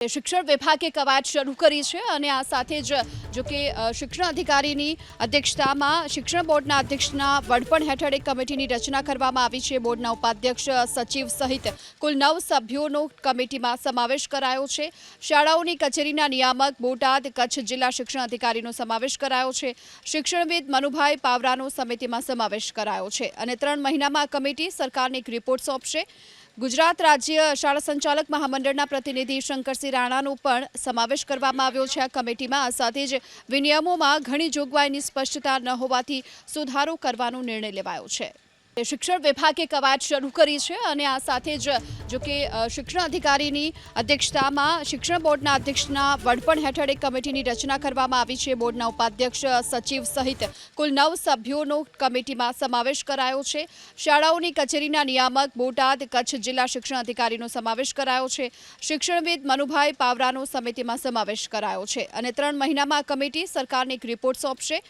શિક્ષણ વિભાગે કવાયત શરૂ કરી છે અને આ સાથે જ જો કે શિક્ષણ અધિકારીની અધ્યક્ષતામાં શિક્ષણ બોર્ડના અધ્યક્ષના વડપણ હેઠળ એક કમિટીની રચના કરવામાં આવી છે। બોર્ડના ઉપાધ્યક્ષ સચિવ સહિત કુલ 9 સભ્યોનો કમિટીમાં સમાવેશ કરાયો છે। શાળાઓની કચેરીના નિયામક બોટાદ કચ્છ જિલ્લા શિક્ષણ અધિકારીનો સમાવેશ કરાયો છે। શિક્ષણવિદ મનુભાઈ પાવરાનો સમિતિમાં સમાવેશ કરાયો છે અને 3 મહિનામાં આ કમિટી સરકારને એક રિપોર્ટ સોંપશે। ગુજરાત રાજ્ય શાળા સંચાલક મહામંડળના પ્રતિનિધિ શંકરસિંહ રાણાનો પણ સમાવેશ કરવામાં આવ્યો છે આ કમિટીમાં। આ સાથે જ વિનિયમોમાં ઘણી જોગવાઈની સ્પષ્ટતા ન હોવાથી સુધારો કરવાનો નિર્ણય લેવાયો છે। શિક્ષણ વિભાગે કવાયત શરૂ કરી છે અને આ સાથે જ જો કે શિક્ષણ અધિકારીની અધ્યક્ષતામાં શિક્ષણ બોર્ડના અધ્યક્ષના વડપણ હેઠળ એક કમિટીની રચના કરવામાં આવી છે। બોર્ડના ઉપાધ્યક્ષ સચિવ સહિત કુલ 9 સભ્યોનો કમિટીમાં સમાવેશ કરાયો છે। શાળાઓની કચેરીના નિયામક બોટાદ કચ્છ જિલ્લા શિક્ષણ અધિકારીનો સમાવેશ કરાયો છે। શિક્ષણવિદ મનુભાઈ પાવરાનો સમિતિમાં સમાવેશ કરાયો છે અને 3 મહિનામાં આ કમિટી સરકારને એક રિપોર્ટ સોંપશે।